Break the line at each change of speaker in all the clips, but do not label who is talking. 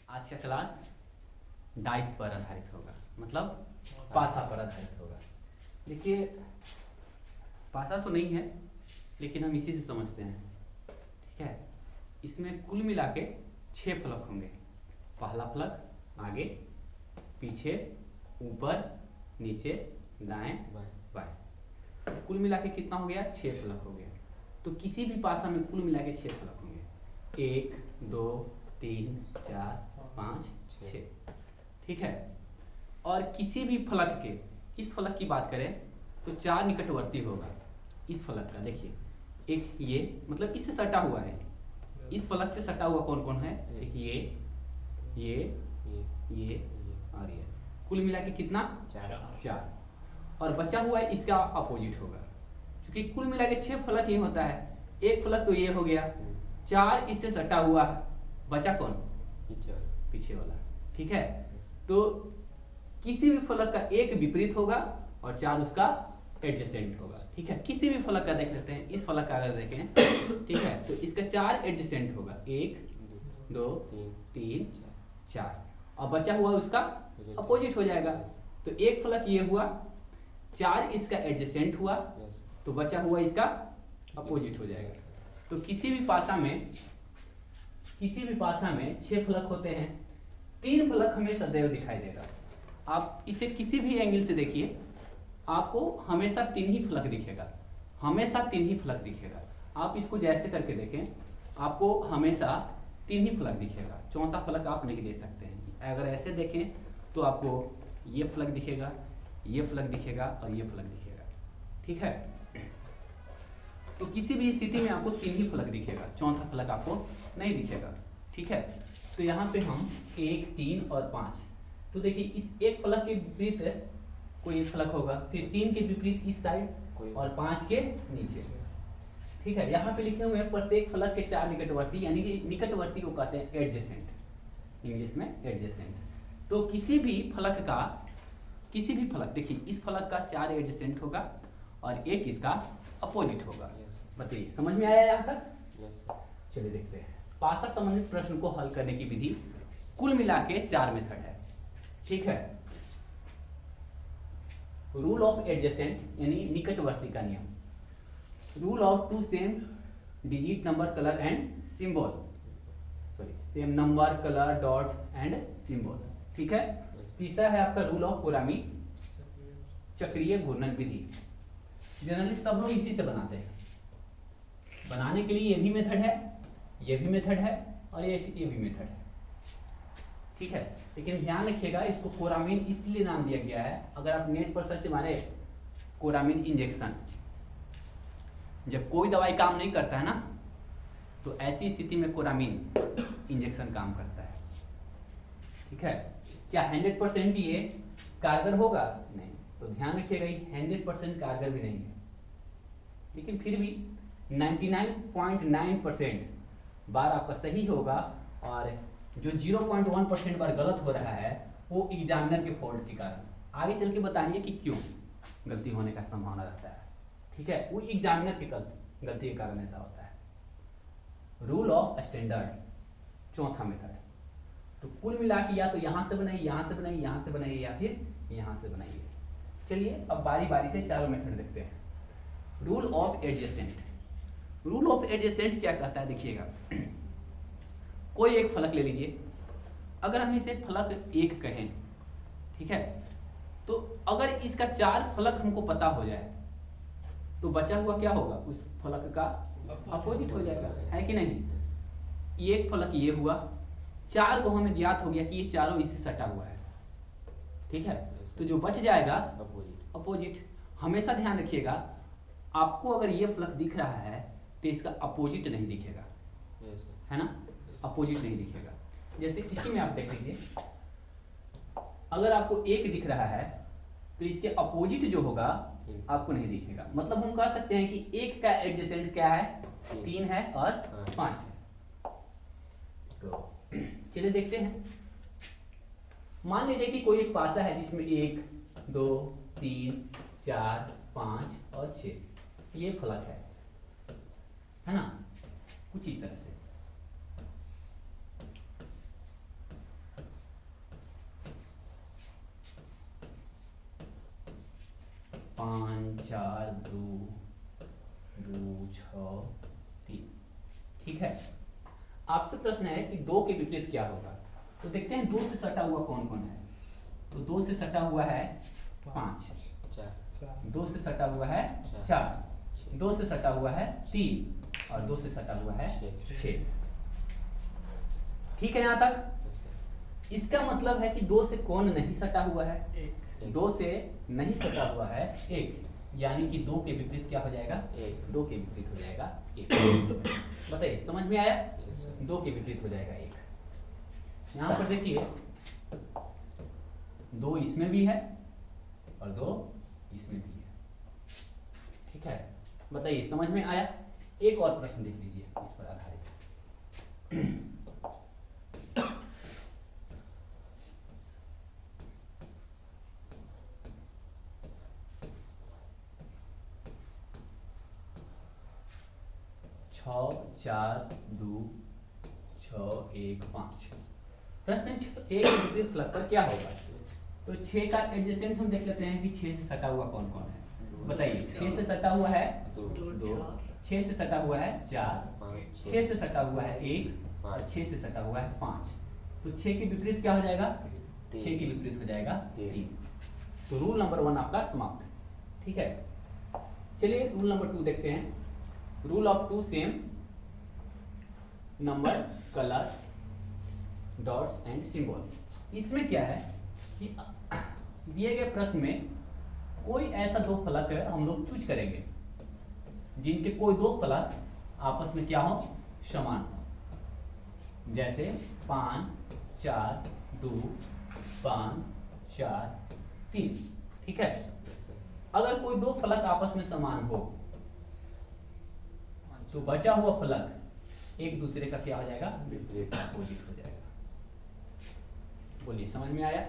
आज का class dice पर आधारित होगा, मतलब पासा पर आधारित होगा। देखिए पासा तो नहीं है लेकिन हम इसी से समझते हैं, ठीक है। इसमें कुल मिला के 6 फलक होंगे। पहला फलक आगे, पीछे, ऊपर, नीचे, दाएं, बाएं। कुल मिला के कितना हो गया? 6 फलक हो गया। तो किसी भी पासा में कुल मिला के 6 फलक होंगे। 1 2 3 4 5 6, ठीक है। और किसी भी फलक के, इस फलक की बात करें तो 4 निकटवर्ती होगा। इस फलक का देखिए, एक ये मतलब इससे सटा हुआ है, इस फलक से सटा हुआ कौन कौन है? एक ये और ये, कुल मिला के कितना? 4। और बचा हुआ है इसका अपोजिट होगा, क्योंकि कुल मिला के 6 फलक ही होता है। एक फलक तो ये हो गया, 4 इससे सटा हुआ, बचा कौन? पीछे वाला, ठीक है। तो किसी भी फलक का एक विपरीत होगा और 4 उसका एडजेसेंट होगा, ठीक है। किसी भी फलक का देख लेते हैं, इस फलक का अगर देखें, ठीक है, तो इसका 4 एडजेसेंट होगा, 1 2 3 4, और बचा हुआ उसका अपोजिट हो जाएगा। तो एक फलक ये हुआ, 4 इसका एडजेसेंट हुआ, तो बचा हुआ इसका अपोजिट हो जाएगा। तो किसी भी पासा में 6 फलक होते हैं, 3 फलक हमें सदैव दिखाई देगा। आप इसे किसी भी एंगल से देखिए, आपको हमेशा 3 ही फलक दिखेगा, हमेशा 3 ही फलक दिखेगा। आप इसको जैसे करके देखें, आपको हमेशा 3 ही फलक दिखेगा, चौथा फलक आप नहीं दे सकते हैं। अगर ऐसे देखें तो आपको ये फलक दिखेगा, ये फलक दिखेगा और ये फलक दिखेगा, ठीक है। तो किसी भी स्थिति में आपको 3 ही फलक दिखेगा, चौथा फलक आपको नहीं दिखेगा, ठीक है। तो यहाँ पे हम 1 3 और 5, तो देखिए इस एक फलक के विपरीत कोई एक फलक होगा, फिर 3 के विपरीत इस साइड और 5 के नीचे, ठीक है। यहाँ पे लिखे हुए हैं प्रत्येक फलक के 4 निकटवर्ती, यानी कि निकटवर्ती को कहते हैं एडजेसेंट, इंग्लिश में एडजेसेंट। तो किसी भी फलक देखिए, इस फलक का 4 एडजेसेंट होगा और एक इसका अपोजिट होगा। बताइए समझ में आया यहाँ तक? चलिए देखते हैं। पासा संबंधित प्रश्न को हल करने की विधि कुल मिला के 4 मेथड है, ठीक है। रूल ऑफ एडजेसेंट यानी निकटवर्ती का नियम, rule of 2 same digit number colour and symbol, same number colour dot and symbol, ठीक है। तीसरा है आपका रूल ऑफ कोरामी, चक्रीय घूर्णन विधि। जनरली सब लोग इसी से बनाते हैं। बनाने के लिए ये भी मेथड है, ये भी मेथड है और ये भी मेथड है, ठीक है। लेकिन ध्यान रखिएगा, इसको कोरामीन इसलिए नाम दिया गया है। अगर आप नेट पर सर्च मारे कोरामीन इंजेक्शन, जब कोई दवाई काम नहीं करता है ना, तो ऐसी स्थिति में कोरामीन इंजेक्शन काम करता है, ठीक है। क्या 100% ये कारगर होगा? नहीं। तो ध्यान रखिएगा, 100% कारगर भी नहीं है, लेकिन फिर भी 99.9% बार आपका सही होगा, और जो 0.1% बार गलत हो रहा है वो एग्जामिनर के फॉल्ट के कारण। आगे चल के बताएंगे कि क्यों गलती होने का संभावना रहता है, ठीक है। वो एग्जामिनर की गलती के कारण ऐसा होता है। रूल ऑफ स्टैंडर्ड, चौथा मेथड। तो कुल मिला के या तो यहाँ से बनाइए, यहाँ से बनाइए, यहाँ से बनाइए, या फिर यहाँ से बनाइए। चलिए अब बारी बारी से चारों मेथड देखते हैं। Rule of adjacent, rule of adjacent क्या कहता है? देखिएगा, कोई एक फलक ले लीजिए, अगर हम इसे फलक 1 कहें, ठीक है, तो अगर इसका 4 फलक हमको पता हो जाए तो बचा हुआ क्या होगा? उस फलक का अपोजिट हो जाएगा, है कि नहीं। एक फलक ये हुआ, 4 को हमें ज्ञात हो गया कि ये चारों इससे सटा हुआ है, ठीक है। तो जो बच जाएगा अपोजिट। हमेशा ध्यान रखिएगा, आपको अगर ये फलक दिख रहा है तो इसका अपोजिट नहीं दिखेगा, है ना, अपोजिट नहीं दिखेगा। जैसे इसी में आप देख लीजिए, अगर आपको 1 दिख रहा है तो इसके अपोजिट जो होगा आपको नहीं दिखेगा। मतलब हम कह सकते हैं कि 1 का एडजेसेंट क्या है? 3 है और 5 है। तो चलिए देखते हैं। मान लीजिए कि कोई एक पासा है जिसमें 1 2 3 4 5 और 6 ये फलक है ना, कुछ इस तरह से। 4 2 2 6 3। ठीक है, आपसे प्रश्न है कि 2 के विपरीत क्या होगा। तो देखते हैं 2 से सटा हुआ कौन कौन है। तो 2 से सटा हुआ है 5, 2 से सटा हुआ है 4, 2 से सटा हुआ है 3 और 2 से सटा हुआ है 6। ठीक है यहाँ तक। इसका मतलब है कि 2 से कौन नहीं सटा हुआ है, 2 से नहीं सटा हुआ है 1, यानी कि 2 के विपरीत क्या हो जाएगा, 2 के विपरीत हो जाएगा 1। बताइए समझ में आया। 2 के विपरीत हो जाएगा 1। यहाँ पर देखिए 2 इसमें भी है और 2 इसमें भी है। ठीक है, बताइए समझ में आया। एक और प्रश्न देख लीजिए इस पर आधारित। 6 4 2 6 1 5। प्रश्न 1 के विपरीत फलक पर क्या होगा। तो 6 का एडजेसेंट हम देख लेते हैं कि 6 से सटा हुआ कौन कौन है। बताइए 6 से सटा हुआ है 2, 6 से सटा हुआ है 4, 6 से सटा हुआ है 1 और 6 से सटा हुआ है 5। तो 6 के विपरीत क्या हो जाएगा, 6 के विपरीत हो जाएगा 3। तो रूल नंबर 1 आपका समाप्त। ठीक है, चलिए रूल नंबर 2 देखते हैं। Rule of 2 same number colour dots and symbol. इसमें क्या है कि दिए गए प्रश्न में कोई ऐसा 2 फलक है हम लोग चूज करेंगे जिनके कोई 2 फलक आपस में क्या हो, समान हो। जैसे 5 4 2 5 4 3। ठीक है, अगर कोई 2 फलक आपस में समान हो तो बचा हुआ फलक एक दूसरे का क्या हो जाएगा, अपोजिट हो जाएगा। बोलिए समझ में आया।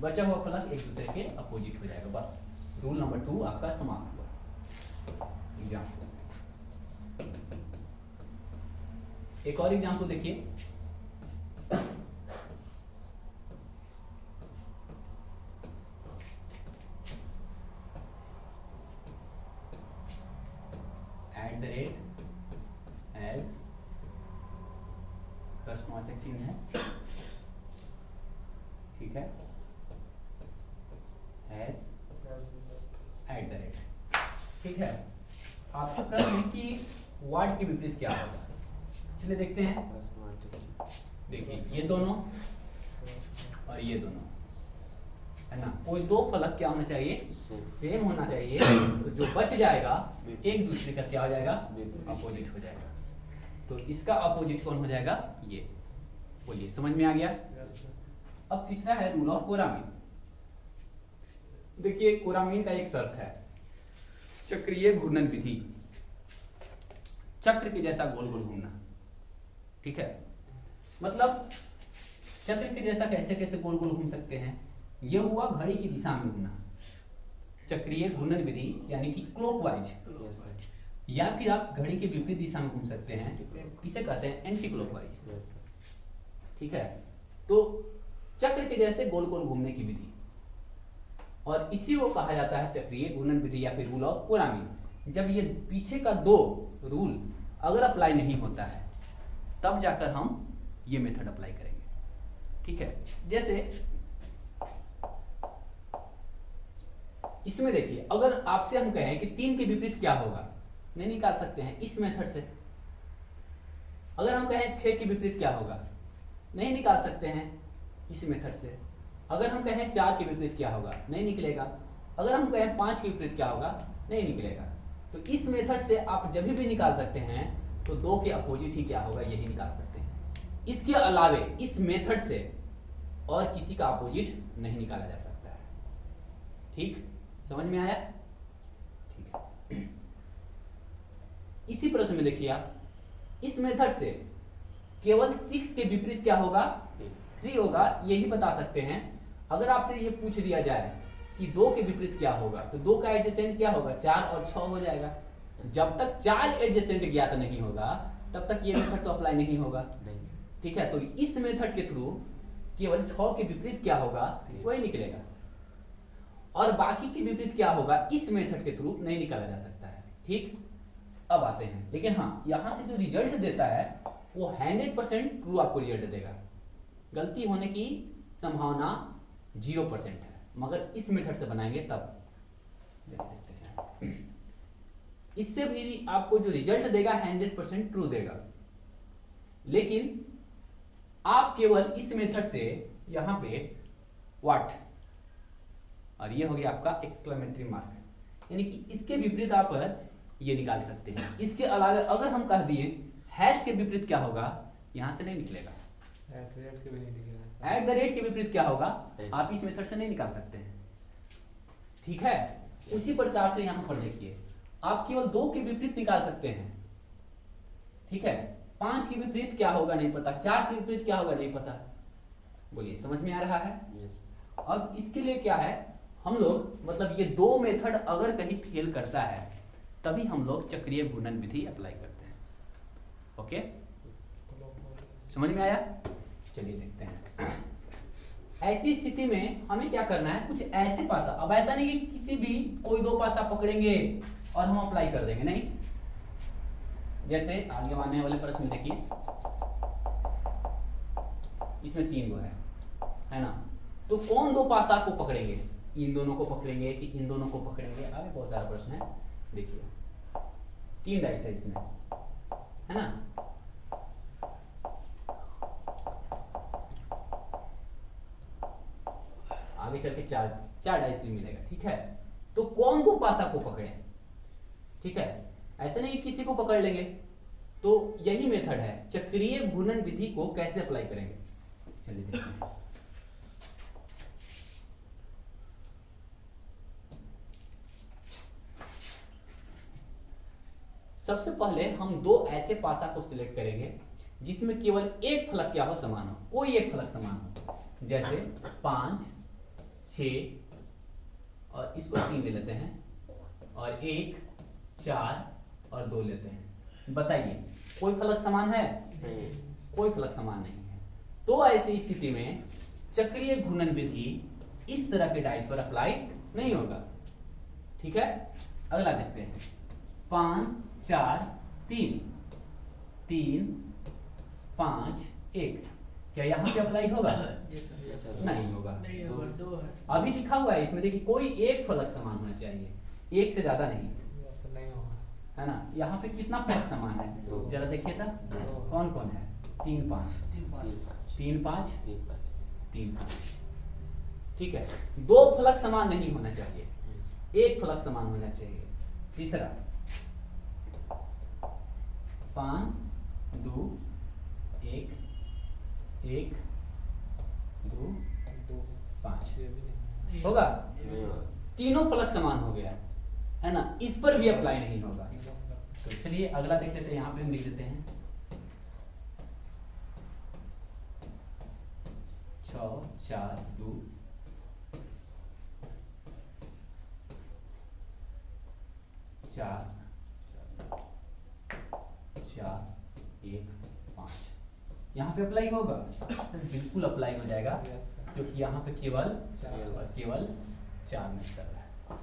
बचा हुआ फलक एक दूसरे के अपोजिट हो जाएगा। बस रूल नंबर 2 आपका समाप्त हुआ। एग्जाम्पल, एक और एग्जाम्पल देखिए। @ एज प्रश्नवाचक चिन्ह है। ठीक है, एज @ ठीक है। आपका प्रश्न है कि वर्ड के विपरीत क्या होगा। चलिए देखते हैं। देखिए ये दोनों और ये दोनों है ना, कोई 2 फलक क्या होना चाहिए, सेम होना चाहिए। तो जो बच जाएगा एक दूसरे का क्या हो जाएगा, अपोजिट हो जाएगा। तो इसका अपोजिट कौन हो जाएगा, ये। बोलिए समझ में आ गया। अब तीसरा है रूल ऑफ कोरामीन। देखिए कोरामीन का एक शर्त है, चक्रीय घूर्णन विधि, चक्र के जैसा गोल गोल घूमना। ठीक है, मतलब चक्र के जैसा कैसे कैसे गोल गोल घूम सकते हैं। ये हुआ घड़ी की दिशा में घूमना, चक्रीय घूर्णन विधि यानी कि क्लॉकवाइज, या फिर आप घड़ी के विपरीत दिशा में घूम सकते हैं, इसे कहते हैं एंटी क्लॉकवाइज। ठीक है, तो चक्र के जैसे गोल गोल घूमने की विधि, और इसी को कहा जाता है चक्रीय घूर्णन विधि या फिर रूल ऑफ कोरामीन। जब ये पीछे का 2 रूल अगर अप्लाई नहीं होता है तब जाकर हम ये मेथड अप्लाई करेंगे। ठीक है, जैसे इसमें देखिए अगर आपसे हम कहें कि 3 के विपरीत क्या होगा, नहीं निकाल सकते हैं इस मेथड से। अगर हम कहें 6 के विपरीत क्या होगा, नहीं निकाल सकते हैं इस मेथड से। अगर हम कहें 4 के विपरीत क्या होगा, नहीं निकलेगा। अगर हम कहें 5 के विपरीत क्या होगा, नहीं निकलेगा। तो इस मेथड से आप जब भी निकाल सकते हैं तो 2 के अपोजिट ही क्या होगा, यही निकाल सकते हैं। इसके अलावे इस मेथड से और किसी का अपोजिट नहीं निकाला जा सकता है। ठीक, समझ में आया। ठीक है, इसी प्रश्न में देखिए आप, इस मेथड से केवल 6 के विपरीत क्या होगा, 3 होगा, यही बता सकते हैं। अगर आपसे ये पूछ दिया जाए कि 2 के विपरीत क्या होगा, तो 2 का एडजेसेंट क्या होगा, 4 और 6 हो जाएगा। जब तक 4 एडजेसेंट ज्ञात नहीं होगा तब तक ये मेथड तो अप्लाई नहीं होगा। ठीक है, तो इस मेथड के थ्रू केवल 6 के विपरीत क्या होगा, वही निकलेगा। और बाकी के विपरीत क्या होगा इस मेथड के थ्रू नहीं निकाला जा सकता है। ठीक, अब आते हैं, लेकिन हाँ यहां से जो रिजल्ट देता है वो 100% ट्रू आपको रिजल्ट देगा, गलती होने की संभावना 0% है, मगर इस मेथड से बनाएंगे तब देखते हैं। इससे भी आपको जो रिजल्ट देगा 100% ट्रू देगा, लेकिन आप केवल इस मेथड से यहां पे व्हाट और ये हो गया आपका एक्सक्लेमेटरी मार्क, यानी कि इसके विपरीत आप ये निकाल सकते हैं। इसके अलावा अगर हम कह दिए हैश के विपरीत क्या होगा, यहां से नहीं निकलेगा, एट द रेट के विपरीत क्या होगा आप इस मेथड से नहीं निकाल सकते हैं। ठीक है, उसी प्रकार से यहां पर देखिए आप केवल 2 के विपरीत निकाल सकते हैं। ठीक है, 5 के विपरीत क्या होगा नहीं पता, 4 के विपरीत क्या होगा नहीं पता। बोलिए समझ में आ रहा है? अब इसके लिए क्या है, हम लोग मतलब ये 2 मेथड अगर कहीं फेल करता है तभी हम लोग चक्रीय घूर्णन विधि अप्लाई करते हैं। ओके, समझ में आया? चलिए देखते हैं। ऐसी स्थिति में हमें क्या करना है, कुछ ऐसे पासा, अब ऐसा नहीं कि किसी भी कोई 2 पासा पकड़ेंगे और हम अप्लाई कर देंगे, नहीं। जैसे आगे आने वाले प्रश्न देखिए, इसमें 3 गो है ना, तो कौन 2 पासा को पकड़ेंगे, इन दोनों को पकड़ेंगे कि इन दोनों को पकड़ेंगे, आगे बहुत सारा प्रश्न है। देखिए 3 डाइस है इसमें, है ना, आगे चल के 4 डाइस भी मिलेगा। ठीक है, तो कौन 2 पासा को पकड़े, ठीक है, ऐसे नहीं किसी को पकड़ लेंगे। तो यही मेथड है, चक्रीय घूर्णन विधि को कैसे अप्लाई करेंगे, चलिए देखते हैं। सबसे पहले हम 2 ऐसे पासा को सिलेक्ट करेंगे जिसमें केवल एक फलक क्या हो समान हो, कोई एक फलक समान हो, जैसे 5, 6 और इसको 3 ले लेते हैं और 1, 4 और 2 लेते हैं। बताइए कोई फलक समान है? कोई फलक समान नहीं है। तो ऐसी स्थिति में चक्रीय घूर्णन विधि इस तरह के डाइस पर अप्लाई नहीं होगा। ठीक है, अगला देखते हैं। 5, 4, 3, 3, 5, 1, क्या यहाँ पे अप्लाई होगा? नहीं होगा, तो अभी लिखा हुआ है इसमें, देखिए कोई एक फलक समान होना चाहिए, एक से ज्यादा नहीं, है ना। यहाँ पे कितना फलक समान है जरा देखिए था, कौन कौन है? 3, 5, 3, 5, 3, 5। ठीक है, 2 फलक समान नहीं होना चाहिए, एक फलक समान होना चाहिए। तीसरा 5, 2, 1, 1, 2, 5 होगा, तीनों फलक समान हो गया, है ना, इस पर भी अप्लाई नहीं होगा। तो चलिए अगला देख लेते हैं, यहाँ पे हम लिख देते हैं 6, 4, 2, 4, 1, 5, यहाँ पे अप्लाई होगा? बिल्कुल अप्लाई हो जाएगा, क्योंकि यहाँ पे केवल 4 मिलता है।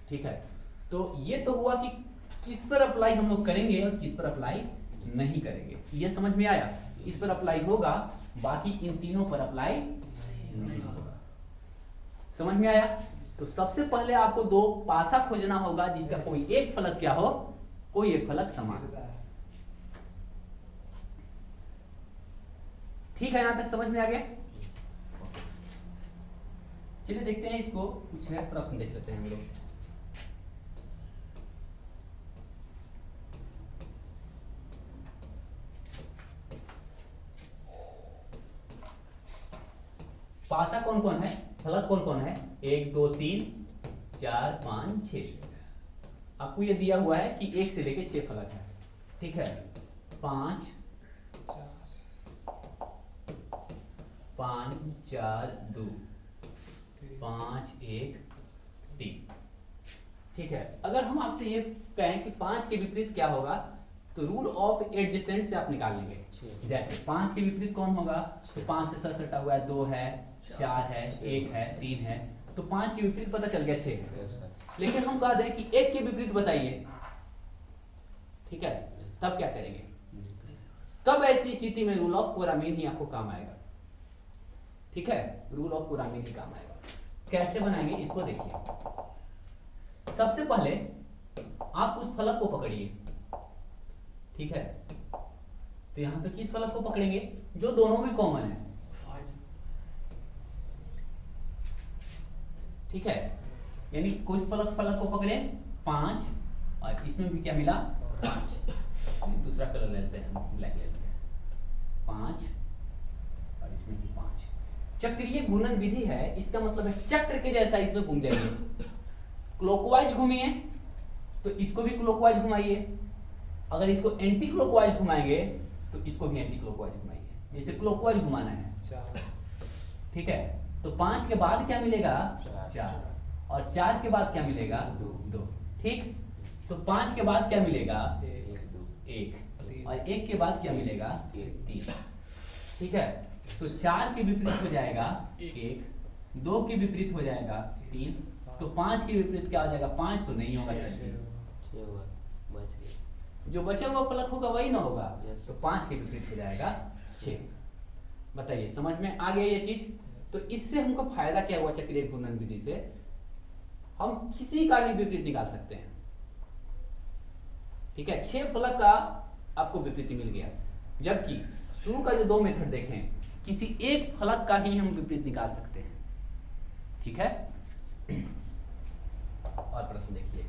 ठीक है, तो ये तो हुआ कि किस पर अप्लाई हम लोग करेंगे और किस पर अप्लाई नहीं करेंगे, ये समझ में आया। इस पर अप्लाई होगा, बाकी इन तीनों पर अप्लाई नहीं होगा। समझ में आया? तो सबसे पहले आपको 2 पासा खोजना होगा जिसका कोई एक फलक क्या हो, कोई एक फलक समान। ठीक है, यहां तक समझ में आ गया? चलिए देखते हैं इसको, कुछ है प्रश्न देख लेते हैं हम लोग। पासा कौन कौन है, फलक कौन कौन है? 1, 2, 3, 4, 5, 6। आपको ये दिया हुआ है कि 1 से लेके 6 फलक है। ठीक है, 5, 4, 2, 5, 1, 3। ठीक है, अगर हम आपसे ये कहें कि 5 के विपरीत क्या होगा, तो रूल ऑफ एडजेसेंट से आप निकाल लेंगे। जैसे 5 के विपरीत कौन होगा, तो 5 से सर सटा हुआ है, 2 है, 4 है, 1 है, 3 है, तो 5 के विपरीत पता चल गया 6 है।
Yes sir.
लेकिन हम कह दें कि 1 के विपरीत बताइए, ठीक है, तब क्या करेंगे? तब ऐसी स्थिति में रूल ऑफ कोरामीन ही आपको काम आएगा, ठीक है, रूल ऑफ कोरामीन ही काम आएगा। कैसे बनाएंगे इसको देखिए। सबसे पहले आप उस फलक को पकड़िए, ठीक है, तो यहां पे किस फलक को पकड़ेंगे? जो दोनों में कॉमन है, ठीक है, यानी कुछ फलक को पकड़े 5 और इसमें भी क्या मिला 5। दूसरा कलर ले लेते हैं, ब्लैक ले लेते हैं, 5 और इसमें भी 5। चक्रीय घूर्णन विधि है, इसका मतलब है चक्र के जैसा इसमें घूम जाएंगे। क्लॉकवाइज घूमिए तो इसको भी क्लॉकवाइज घुमाइए, अगर इसको एंटी क्लॉकवाइज घुमाएंगे तो इसको भी एंटी क्लॉकवाइज घुमाइए, जैसे क्लॉकवाइज घुमाना है, ठीक है। तो 5 के बाद क्या मिलेगा 4 और 4 के बाद क्या मिलेगा 2, ठीक। तो 5 के बाद क्या मिलेगा 1 और 1 के बाद क्या मिलेगा 3, ठीक है। तो 4 के विपरीत हो जाएगा 1, 2 के विपरीत हो जाएगा 3, तो 5 के विपरीत क्या हो जाएगा 5 तो नहीं होगा सर, जो बचा हुआ फलक होगा वही ना होगा, तो 5 के विपरीत हो जाएगा 6। बताइए समझ में आ गया ये चीज? तो इससे हमको फायदा क्या हुआ? चक्रीय घूर्णन विधि से हम किसी का भी विपरीत निकाल सकते हैं, ठीक है। 6 फलक का आपको विपरीत मिल गया, जबकि शुरू का जो 2 मेथड देखें किसी एक फलक का ही हम विपरीत निकाल सकते हैं, ठीक है। और प्रश्न देखिए,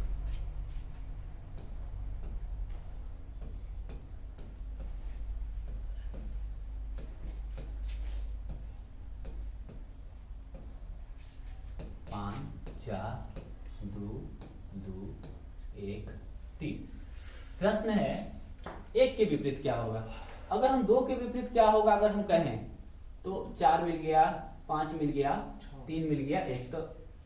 प्रश्न है 1 के विपरीत क्या होगा? अगर हम 2 के विपरीत क्या होगा अगर हम कहें तो 4 मिल गया, 5 मिल गया, 3 मिल गया, 1, तो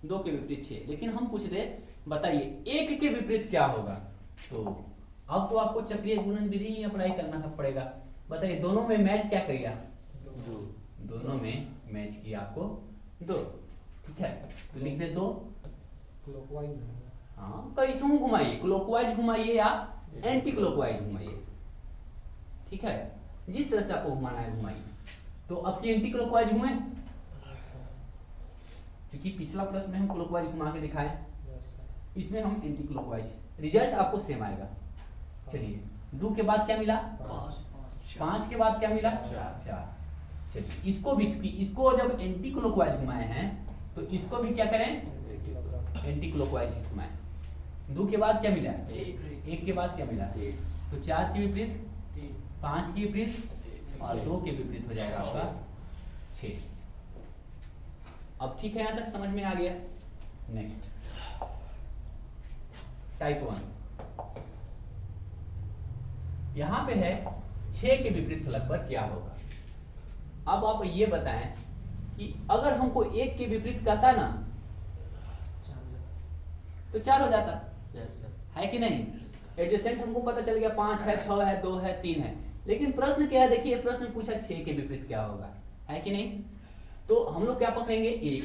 2 के विपरीत 6। लेकिन हम पूछ रहे बताइए 1 के विपरीत क्या होगा? तो अब तो आपको चक्रीय घूर्णन विधि ही अप्लाई करना पड़ेगा। बताइए दोनों में मैच क्या किया? 2। दोनों में मैच किया आपको 2, ठीक है। तो लिख दे 2। हाँ, कैसे घुमाइए, क्लॉकवाइज घुमाइए या एंटी क्लॉकवाइज घुमाइए, ठीक है, जिस तरह से आपको घुमाना है घुमाइए। तो अब की एंटी क्लॉकवाइज घुमाए, क्योंकि पिछला प्रश्न में हम क्लॉकवाइज घुमा के दिखाए, इसमें हम एंटी क्लॉकवाइज, रिजल्ट आपको सेम आएगा। चलिए 2 के बाद क्या मिला 5 के बाद क्या मिला 4। चलिए इसको भी, इसको जब एंटी क्लॉकवाइज घुमाए हैं तो इसको भी क्या करें एंटी क्लॉकवाइज घुमाए। 2 के बाद क्या मिला 1 के बाद क्या मिला, तो 4 के विपरीत 5 के विपरीत और 2 के विपरीत हो जाएगा आपका 6। अब ठीक है, यहां तक समझ में आ गया। नेक्स्ट टाइप 1, यहां पे है 6 के विपरीत फलक पर क्या होगा। अब आप ये बताएं कि अगर हमको 1 के विपरीत कहता ना तो 4 हो जाता, है कि नहीं। एडजेसेंट हमको पता चल गया 5 है, 6 है, 2 है, 3 है। लेकिन प्रश्न क्या है, देखिए प्रश्न पूछा 6 के विपरीत क्या होगा, है कि नहीं। तो हम लोग क्या पकड़ेंगे 1,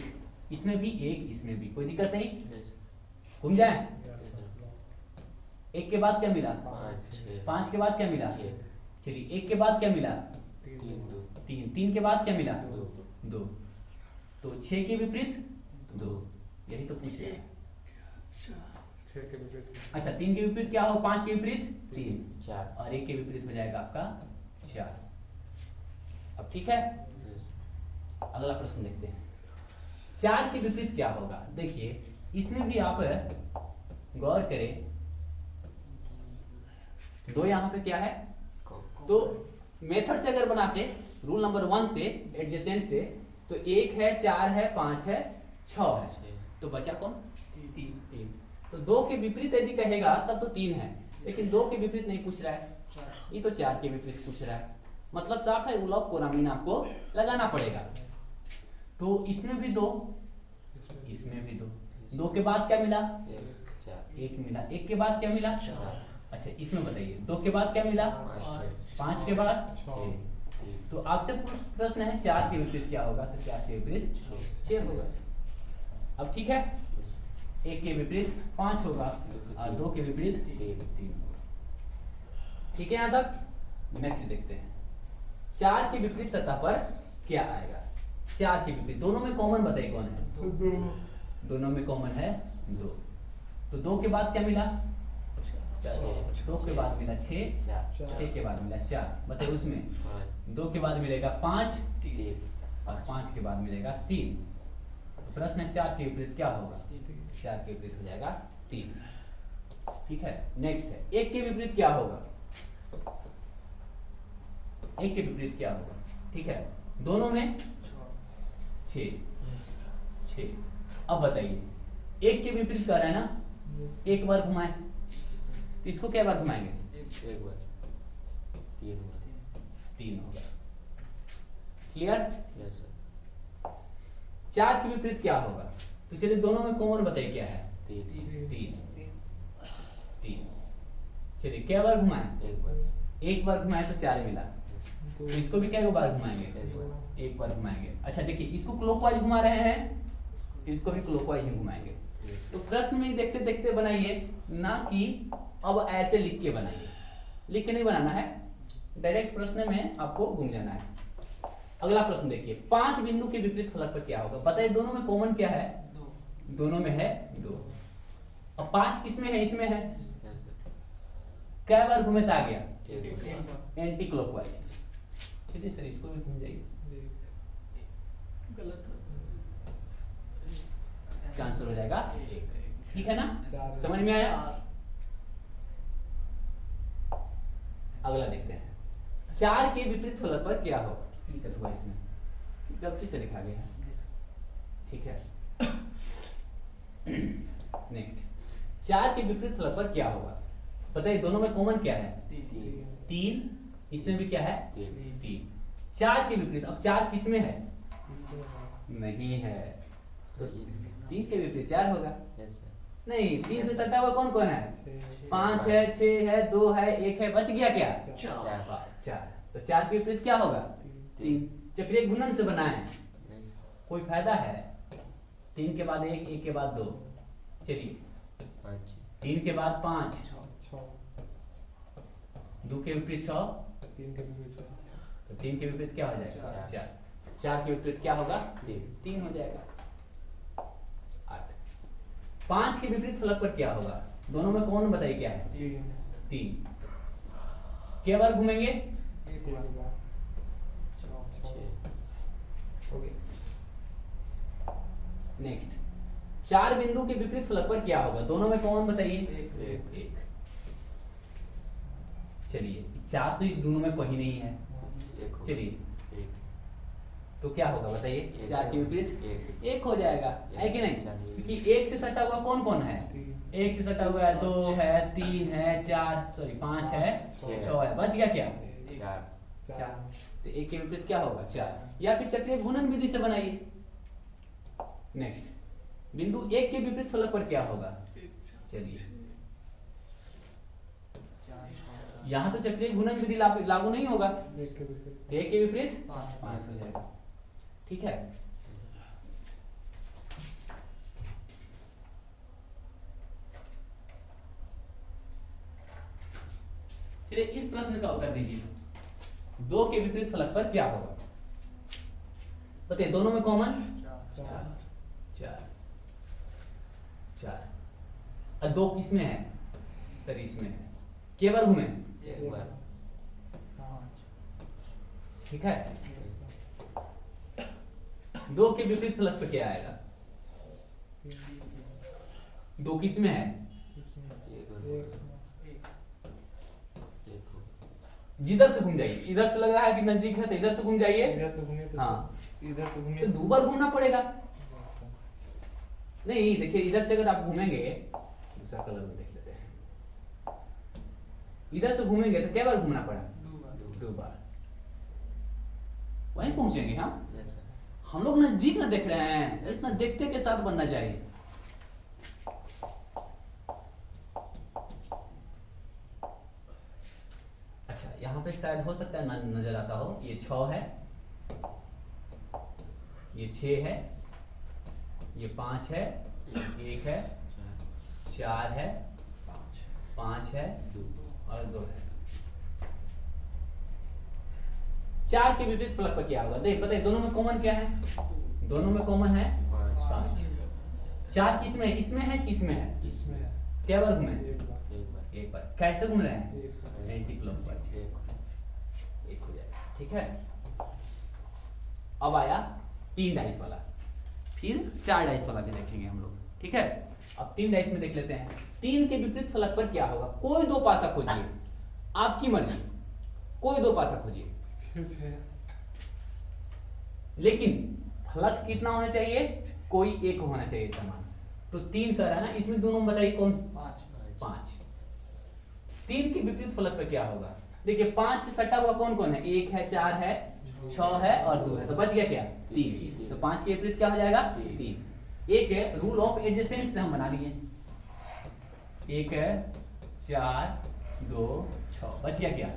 इसमें भी 1, इसमें भी, कोई दिक्कत नहीं, घूम जाए। 1 के बाद क्या मिला 5 के बाद क्या मिला, चलिए 1 के बाद क्या मिला 3, 3 के बाद क्या मिला 2, तो 6 के विपरीत 2, यही तो पूछ रहे हैं। अच्छा 3 के विपरीत क्या हो, 5 के विपरीत 3, 4 और 1 के विपरीत हो जाएगा आपका 4। अब ठीक है, अगला प्रश्न देखते हैं 4 के विपरीत क्या होगा। देखिए इसमें भी आप गौर करें, 2 यहाँ पे क्या है, तो मेथड से अगर बनाते रूल नंबर 1 से एडजेसेंट से, तो 1 है, 4 है, 5 है, 6 है, तो बचा कौन 3। तो 2 के विपरीत यदि कहेगा तब तो 3 है, लेकिन 2 के विपरीत नहीं पूछ रहा है, ये तो 4 के विपरीत पूछ रहा है। मतलब साफ है रूल ऑफ कोरामीन आपको लगाना पड़ेगा। तो इसमें भी 2, इसमें भी 2, 2 के बाद क्या मिला 1 मिला, 1 के बाद क्या मिला। अच्छा इसमें बताइए 2 के बाद क्या मिला 5 के बाद 6। तो आपसे प्रश्न है 4 के विपरीत क्या होगा, तो 4 के विपरीत 6 होगा। अब ठीक है, एक के विपरीत 5 होगा और 2 के विपरीत 3 होगा। ठीक है, यहां तक। नेक्स्ट देखते हैं, 4 के विपरीत सतह पर क्या आएगा। 4 के विपरीत, दोनों में कॉमन बताइए कौन है। दोनों में कॉमन है 2, तो 2 के बाद क्या मिला, 2 के बाद मिला 6, 6 के बाद मिला 4, बताइए उसमें 2 के बाद मिलेगा 5 और 5 के बाद मिलेगा 3। तो प्रश्न है 4 के विपरीत क्या होगा, 4 के विपरीत हो जाएगा 3। ठीक है, नेक्स्ट है 1 के विपरीत क्या होगा। 1 के विपरीत क्या होगा, ठीक है, दोनों में 6। अब बताइए 1 के विपरीत कर रहा है ना, एक बार घुमाए तो इसको क्या बार घुमाएंगे,
एक बार
3 होगा। क्लियर।
Yes sir.
4 के विपरीत क्या होगा, तो चलिए दोनों में कॉमन बताइए क्या है, 3। चलिए क्या बार घुमाए, एक बार घुमाए तो 4 मिला, तो इसको भी क्या बार घुमाएंगे, एक बार घुमाएंगे। अच्छा देखिए, इसको क्लॉकवाइज घुमा रहे हैं, इसको भी क्लॉकवाइज ही घुमाएंगे। तो प्रश्न में देखते देखते बनाइए, ना कि अब ऐसे लिख के बनाइए, लिख के नहीं बनाना है, डायरेक्ट प्रश्न में आपको घूम जाना है। अगला प्रश्न देखिए, 5 बिंदु के विपरीत फलक पर क्या होगा। बताइए दोनों में कॉमन क्या है, दोनों में है 2। अब 5 किसमें है, इसमें है, क्या बार घूमे तो आ गया एंटी क्लॉकवाइज। चलिए सर इसको भी घूम जाइए, गलत इसका आंसर हो जाएगा 1। ठीक है ना, समझ में आया। अगला देखते हैं, 4 के विपरीत फलक पर क्या होगा। दिक्कत हुआ इसमें, गलती से लिखा गया है। ठीक है, नेक्स्ट 4 के विपरीत फलक पर क्या होगा। बताइए दोनों में कॉमन क्या है, 3, इसमें भी क्या है 3। 4 के विपरीत, अब 4 किसमें है, नहीं है, तो 3 के विपरीत 4 होगा। नहीं, 3 से सटा हुआ कौन कौन है, 5 है, 6 है, 2 है, 1 है, बच गया क्या 4। तो 4 के विपरीत क्या होगा 3। चक्रीय गुणन से बनाए, कोई फायदा है, 3 के बाद 1, 1 के बाद 2, चलिए 3 के बाद 5, 2 के विपरीत 6, 3 के विपरीत, तो 3 के विपरीत क्या हो जाएगा 4। 4 के विपरीत क्या होगा 3 हो जाएगा। 8। 5 के विपरीत फलक पर क्या होगा, दोनों में कौन बताइए क्या है 3। क्या बार घूमेंगे, नेक्स्ट 4 बिंदु के विपरीत फलक पर क्या होगा, दोनों में कौन बताइए 1। चलिए 4 तो दोनों में कोई नहीं है, चलिए तो क्या होगा बताइए, 4 के विपरीत 1 हो जाएगा, है कि नहीं, क्योंकि 1 से सटा हुआ कौन कौन है, 1 से सटा हुआ है 2 है, 3 है, 5 है, 6 है, बच गया क्या 4। तो 1 के विपरीत क्या होगा 4, या फिर चक्रीय गुणन विधि से बनाइए। नेक्स्ट बिंदु 1 के विपरीत फलक पर क्या होगा, चलिए यहाँ तो चक्रीय गुणन विधि लागू नहीं होगा, 1 के विपरीत 5 हो जाएगा। ठीक है, चलिए इस प्रश्न का उत्तर दीजिए, 2 के विपरीत फलक पर क्या होगा। बताइए दोनों में कॉमन 4। और 2 किसमें है, सर इसमें है, केवल घूमे
1 बार।
ठीक है, 2 के विपरीत फलक पे क्या आएगा, 2 किसमें है, जिधर से घूम जाइए, इधर से लग रहा है कि नजदीक है तो इधर से घूम जाइए,
इधर से घूमिए तो
हाँ
इधर से घूमिए
तो 2 बार घूमना पड़ेगा। नहीं देखिए, इधर से अगर आप घूमेंगे, दूसरा कलर में देख लेते हैं, इधर से घूमेंगे तो क्या बार घूमना पड़ा, 2 बार, वहीं पहुंचेंगे हम। हम लोग नजदीक ना देख रहे हैं, इतना देखते के साथ बनना चाहिए। अच्छा यहाँ पे शायद हो सकता है नजर आता हो, ये 6 है, ये 6 है, ये 5 है, 1 है, 4 है, 5 है और 2 है। 4 के विपरीत फलक पर क्या होगा? देख पता है दोनों में कॉमन क्या है? दोनों में कॉमन है 5। 4 किस में है? इसमें है, किस में है?
इसमें है।
क्या वर्ग में?
एक बार।
कैसे घूम रहे हैं? Anti clockwise. एक हो जाएगा, ठीक है। अब आया 3 डाइस वाला, फिर 4 डाइस वाला भी देखेंगे हम लोग, ठीक है। अब 3 डाइस में देख लेते हैं 3 के विपरीत फलक पर क्या होगा। कोई दो पासा खोजिए, आपकी मर्जी, कोई दो पासा खोजिए, लेकिन फलक कितना होना चाहिए? कोई एक होना चाहिए समान। तो 3 कर रहा है ना, इसमें दोनों बताइए कौन? 5। 3 के विपरीत फलक पर क्या होगा? देखिए 5 से सटा हुआ कौन कौन है? 1 है, 4 है, 6 है और 2 है, तो बच गया क्या? 3। तो 5 के विपरीत क्या हो जाएगा? 3। एक है रूल ऑफ एडजेसेंट से हम बना लिए, 1 है, 4, 2, 6, बच गया क्या?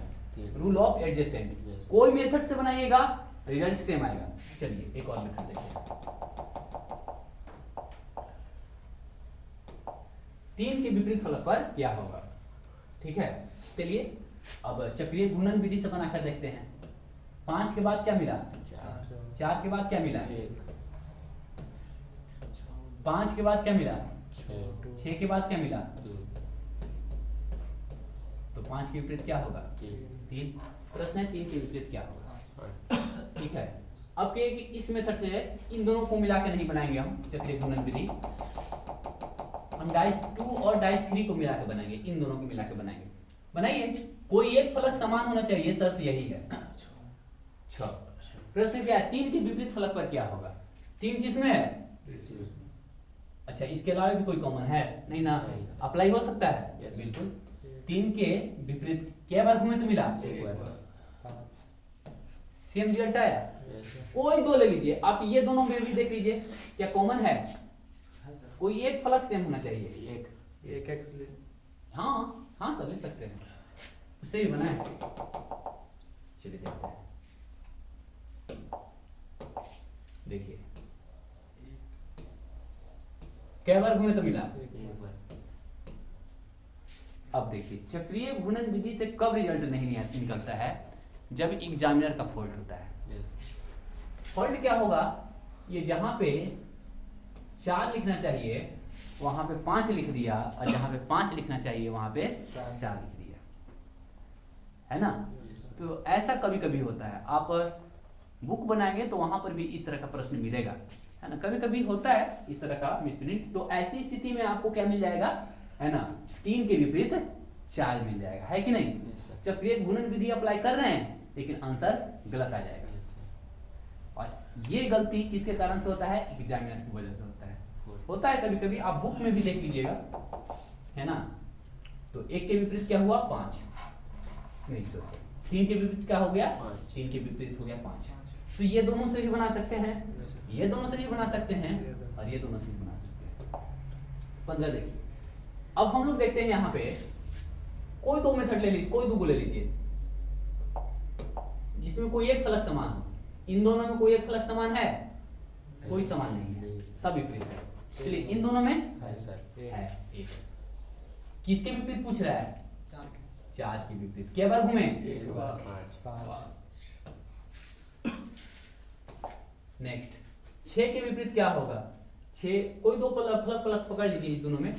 Rule of adjacent. कोई मेथड से बनाइएगा रिजल्ट सेम आएगा। चलिए एक और मेथड देखिए। 3 के विपरीत फलक पर क्या होगा, ठीक है। चलिए अब चक्रीय घूर्णन विधि से बनाकर देखते हैं। 5 के बाद क्या मिला? 4 के बाद क्या मिला? 5 के बाद क्या मिला? 6 के बाद क्या मिला? तो 5 के विपरीत क्या होगा? 3। प्रश्न है 3 के विपरीत क्या होगा, ठीक है। अब कहिए कि इस मेथड से इन दोनों को मिला के नहीं बनाएंगे हम चक्रीय घूर्णन विधि, हम डाइस 2 और डाइस 3 को मिला के बनाएंगे, इन दोनों को मिला के बनाएंगे। बनाइए, कोई एक फलक समान होना चाहिए, शर्त यही है। 6। प्रश्न क्या है? 3 के विपरीत फलक पर क्या होगा? 3 किसमें है? अच्छा, इसके अलावा भी कोई कॉमन है नहीं ना? अप्लाई हो सकता है बिल्कुल। 3 के विपरीत क्या बार घूमे तो मिला? सेम रिजल्ट आया। कोई दो ले लीजिए आप, ये दोनों में भी देख लीजिए क्या कॉमन है। कोई एक फलक सेम होना चाहिए।
एक एक्स ले।
हाँ हाँ सर ले सकते हैं, उससे ही बना है। चलिए देखते हैं, देखिए क्या बार घूमे तो मिला? अब देखिए चक्रीय घूर्णन विधि से कब रिजल्ट नहीं निकलता है? जब एग्जामिनर का फॉल्ट होता है। फॉल्ट क्या होगा? ये जहां पे 4 लिखना चाहिए वहां पे 5 लिख दिया, और जहां पे 5 लिखना चाहिए वहां पे 4 लिख दिया, है ना। तो ऐसा कभी कभी होता है। आप बुक बनाएंगे तो वहां पर भी इस तरह का प्रश्न मिलेगा, है ना। कभी कभी होता है इस तरह का मिसप्रिंट। तो ऐसी स्थिति में आपको क्या मिल जाएगा, है ना, 3 के विपरीत 4 मिल जाएगा, है कि नहीं। चक्रीय घूर्णन विधि अप्लाई कर रहे हैं लेकिन आंसर गलत आ जाएगा। और ये गलती किसके कारण से होता है? एग्जामिनर की वजह से होता है कभी कभी। आप बुक में भी देख लीजिएगा, है ना। तो 1 के विपरीत क्या हुआ? 5 नहीं, 3 के विपरीत क्या हो गया? 3 के विपरीत हो गया 5। तो ये दोनों से भी बना सकते हैं, ये दोनों से भी बना सकते हैं, और ये दोनों से भी बना सकते हैं। 15 देखिए। अब हम लोग देखते हैं यहाँ पे कोई दो मेथड ले लीजिए, कोई दो ले लीजिए जिसमें कोई एक फलक समान हो। इन दोनों में कोई एक फलक समान है? कोई समान नहीं है, सब विपरीत है। चलिए इन दोनों में है एक। किसके विपरीत पूछ रहा है? 4 के विपरीत। क्या बार घूमे? नेक्स्ट 6 के विपरीत क्या होगा? 6 कोई दो फलक पकड़ लीजिए इस दोनों में।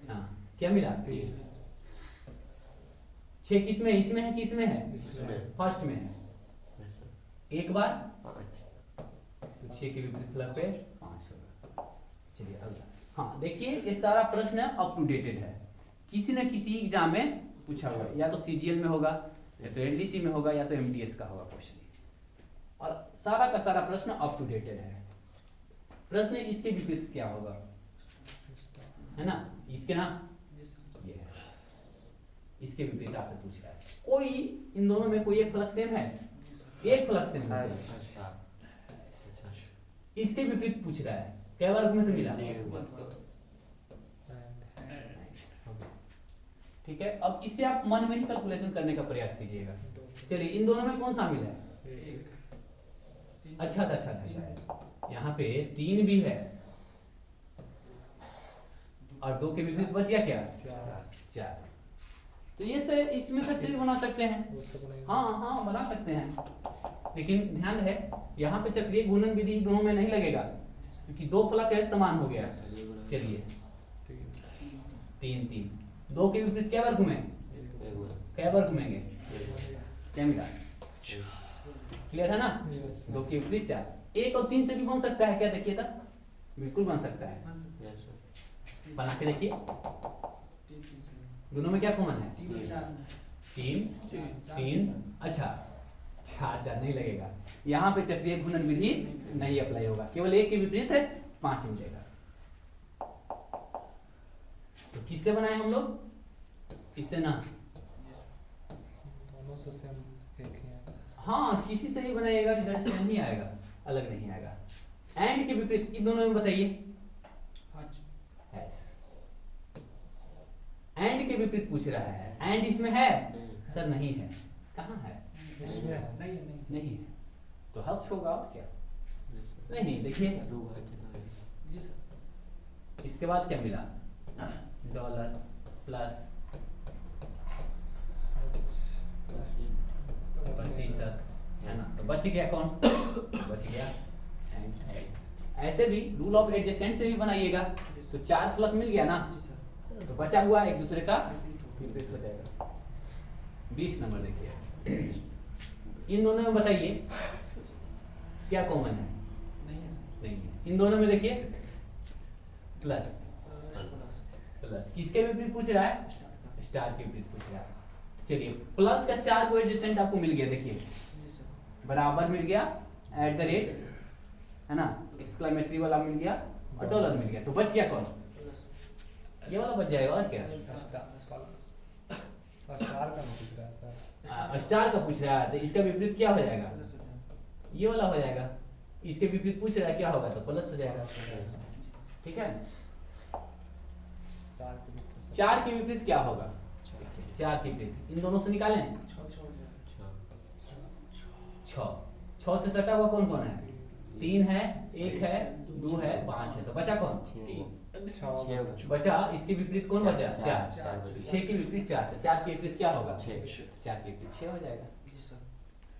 हाँ क्या मिला? 6 किसमें? इसमें है कि इसमें है? फर्स्ट में है। एक बार 6 के विपरीत फलक पे 5 होगा। चलिए अगला। हाँ देखिए ये सारा प्रश्न अप टू डेटेड है, किसी न किसी एग्जाम में पूछा हुआ है, या तो सीजीएल में होगा, या तो एनडीसी में होगा, या तो एमटीएस का होगा क्वेश्चन। और सारा का सारा प्रश्न अप टू डेटेड है। प्रश्न इसके विपरीत क्या होगा, है ना। इसके ना ये है, इसके विपरीत आपसे पूछ रहा है। कोई इन दोनों में कोई एक फलक सेम है? एक फलक सेम है। इसके विपरीत पूछ रहा है। क्या वर्ग में तो मिला? ठीक है। अब इससे आप मन में ही कैलकुलेशन करने का प्रयास कीजिएगा। चलिए इन दोनों में कौन शामिल है? अच्छा। यहाँ पे 3 भी है, और 2 के विपरीत बच गया क्या? 4। तो ये से इसमें फिर से बना सकते हैं। हाँ बना सकते हैं, लेकिन ध्यान रहे यहाँ पे चक्रीय गुणन विधि दोनों में नहीं लगेगा, क्योंकि 2 फलक है समान हो गया। चलिए 3 2 के विपरीत क्या बार घूमे? क्या बार घूमेंगे? क्या मिला? क्लियर है ना? 2 के विपरीत 4। 1 और 3 से भी बन सकता है क्या? देखिए तो बिल्कुल बन सकता है। बना के देखिए, दोनों में क्या कॉमन है? 3 अच्छा 4 नहीं लगेगा, यहाँ पे चक्रीय घूर्णन विधि नहीं अप्लाई होगा, केवल 1 के विपरीत है 5 मिलेगा। तो किससे बनाए हम लोग? इससे ना,
दोनों से सेम एक ही है।
हाँ किसी से ही बनाइएगा, रिजल्ट से नहीं आएगा, अलग नहीं आएगा। एंड के विपरीत इन दोनों में बताइए। एंड के विपरीत पूछ रहा है, एंड इसमें है सर? नहीं है। कहाँ है? नहीं है, तो हर्ष होगा और क्या? नहीं देखिए, इसके बाद क्या मिला? डॉलर प्लस प्रतिशत है ना, तो बच गया कौन? बच गया एंड। ऐसे भी रूल ऑफ एडजेसेंट से भी बनाइएगा, तो 4 फलक मिल गया ना, तो बचा हुआ एक दूसरे का विपरीत हो जाएगा। 20 नंबर देखिए, इन दोनों में बताइए क्या कॉमन है? नहीं है। इन दोनों में देखिए प्लस किसके विपरीत पूछ रहा है? स्टार के विपरीत पूछ रहा है। चलिए प्लस का 4 को एडजेसेंट आपको मिल गया, देखिए बराबर मिल गया, एट द रेट है ना, एक्सक्लेमेटरी वाला मिल गया और डॉलर मिल गया, तो बच गया कौन? ये वाला बच जाएगा और क्या? स्टार का पूछ रहा है, तो इसका विपरीत क्या हो जाएगा? ये वाला हो जाएगा। इसके विपरीत पूछ रहा है क्या होगा, तो प्लस हो जाएगा। ठीक है, 4 के विपरीत क्या होगा? 4 के विपरीत इन दोनों से निकालें 6 से सटा हुआ कौन कौन है? 3 है, 1 है, 2 है, 5 है, तो बचा कौन? 3 बचा। इसके विपरीत कौन बचा? 4। 6 के विपरीत 4, तो 4 के विपरीत क्या होगा? 4 के विपरीत 6 हो जाएगा,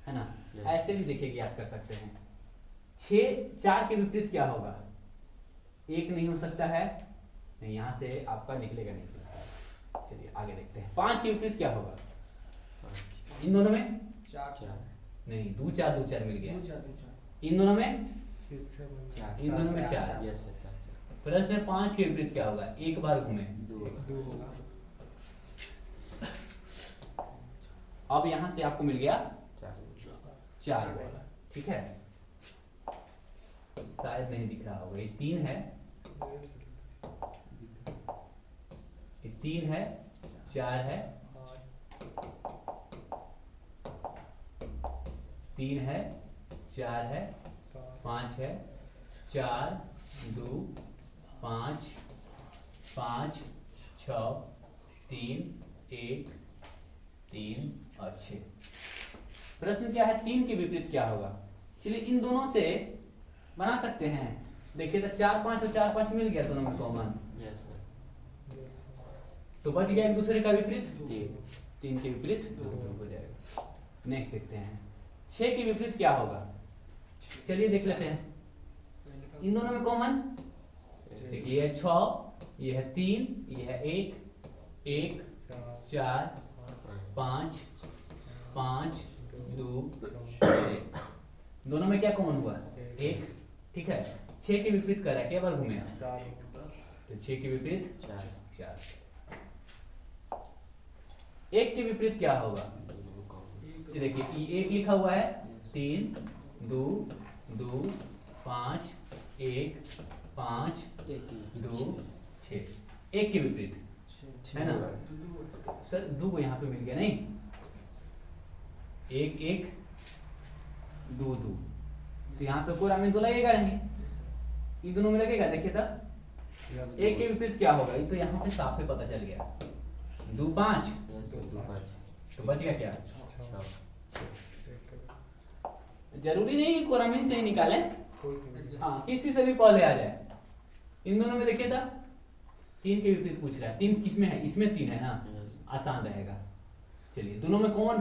है ना। ऐसे भी देखिए याद कर सकते हैं। 4 के विपरीत क्या होगा? 1 नहीं हो सकता है, नहीं यहाँ से आपका निकलेगा नहीं। चलिए आगे देखते हैं। 5 के विपरीत क्या होगा? इन दोनों में
4
नहीं, 2 4 मिल गया। इन दोनों में 4। प्रश्न 5 के विपरीत क्या होगा? एक बार घूमे 2। अब यहां से आपको मिल गया 4 वाला, ठीक है। शायद नहीं दिख रहा होगा, ये 3 है, ये 3 है, 4 है, 3 है, 4 है, 5 है, 4 2 5 5 6 3 1 3 और 6। प्रश्न क्या है? 3 के विपरीत क्या होगा? चलिए इन दोनों से बना सकते हैं। देखिए तो 4 5 और 4 5 मिल गया दोनों में कॉमन, तो बच गया एक दूसरे का विपरीत 3 के विपरीत 2 हो जाएगा। नेक्स्ट देखते हैं 6 के विपरीत क्या होगा? चलिए देख लेते हैं। इन दोनों में कॉमन देखिए, ये है 6, ये है 3, ये है 1 1 4 5 5 2 6। दोनों में क्या कॉमन हुआ? 1, ठीक है। 6 के विपरीत कर रहा है, क्या बार घूमे? तो 6 के विपरीत 4। 1 के विपरीत क्या होगा? देखिए 1 लिखा हुआ है, 3 2 2 5 1 5 2 6। 1 के विपरीत है ना सर, 2 को यहाँ पे मिल गया नहीं, 1 1 2 2, तो यहाँ पे पूरा में 2 लगेगा नहीं, इन दोनों में लगेगा। देखिए तो 1 के विपरीत क्या होगा? ये तो यहाँ से साफ ही पता चल गया, 2 5, तो बच गया क्या? 6। जरूरी नहीं कि कोरामीन से ही निकालें, हाँ किसी से भी पहले आ जाए। इन दोनों में देखिए था तीन के विपरीत पूछ रहा है। तीन किसमें है? इसमें तीन है ना, आसान रहेगा। चलिए दोनों में कौन?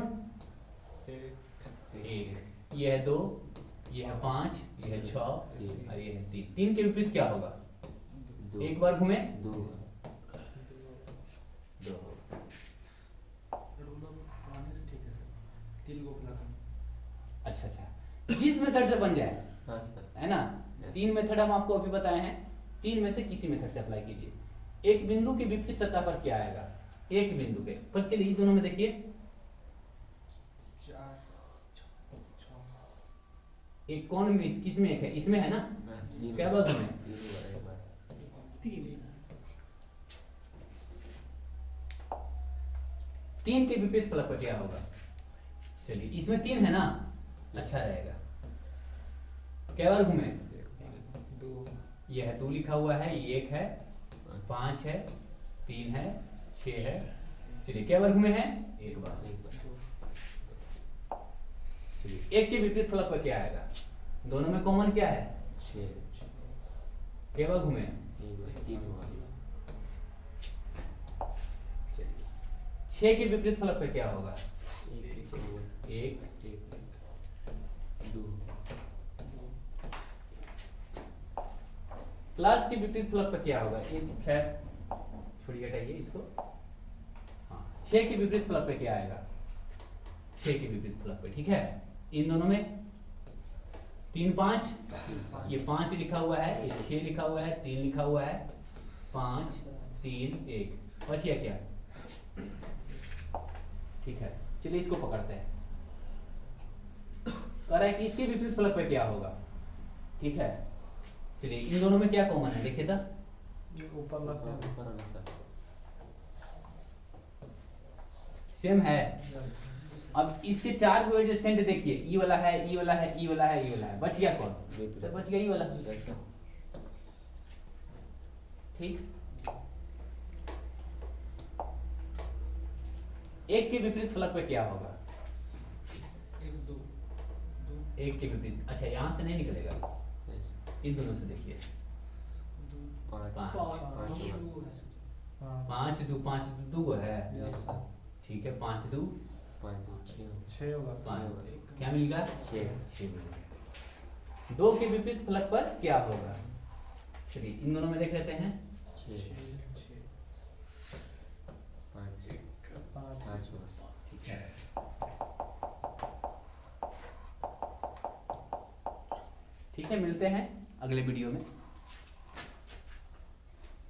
एक। ये है 2, ये है 5, ये है 6 और ये है 3। तीन के विपरीत क्या होगा? एक बार घूमे
2
2। अच्छा अच्छा, जिस मेथड से बन जाए,
हाँ सर।
है ना। तीन मेथड हम आपको अभी बताए हैं, तीन में से किसी मेथड से अप्लाई कीजिए। एक बिंदु के विपरीत सतह पर क्या आएगा? एक बिंदु के पर, चलिए दोनों में देखिए, एक कौन में, किस में एक है? इसमें है ना, क्या बात है? तीन के विपरीत फलक पर क्या होगा? चलिए इसमें तीन है ना, अच्छा रहेगा। क्या बार घूमे? ये है 2 लिखा हुआ है, ये 1 है, 5 है, 3 है, 6 है। चलिए क्या बार घूमे हैं? एक बार। चलिए एक के विपरीत फलक पर क्या आएगा? दोनों में कॉमन क्या है?
6।
क्या बार घूमे?
3 बार।
6 के विपरीत फलक पर क्या होगा? 1
2।
प्लस के विपरीत फलक पर क्या होगा? ये खैर छोड़िए, हटाइए इसको। हाँ, 6 के विपरीत फलक पे क्या आएगा? 6 के विपरीत फलक पे, ठीक है। इन दोनों में 3 5, ये 5 लिखा हुआ है, ये 6 लिखा हुआ है, 3 लिखा हुआ है, 5 3 1, बचिया क्या? ठीक है, चलिए इसको पकड़ते हैं। कह रहा है कि इसके विपरीत फलक पे क्या होगा, ठीक है। चलिए इन दोनों में क्या कॉमन है, देखिए तो।
ऊपर वाला
सर।
सेम है। अब इसके 4 को एडजेसेंट देखिए, ई वाला है, ई वाला है, ई वाला है, ई वाला है, बच गया कौन? तो बच गया ई वाला, ठीक। एक के विपरीत फलक पे क्या होगा? एक के विपरीत, अच्छा यहां से नहीं निकलेगा, इन दोनों से देखिए। 5 2 5 2 को है, ठीक है। 5 2
6 होगा।
5, क्या मिल गया? 6 मिल गया। 2 के विपरीत फलक पर क्या होगा? चलिए इन दोनों में देख लेते हैं।
5
ठीक है, ठीक है, मिलते हैं अगले वीडियो में।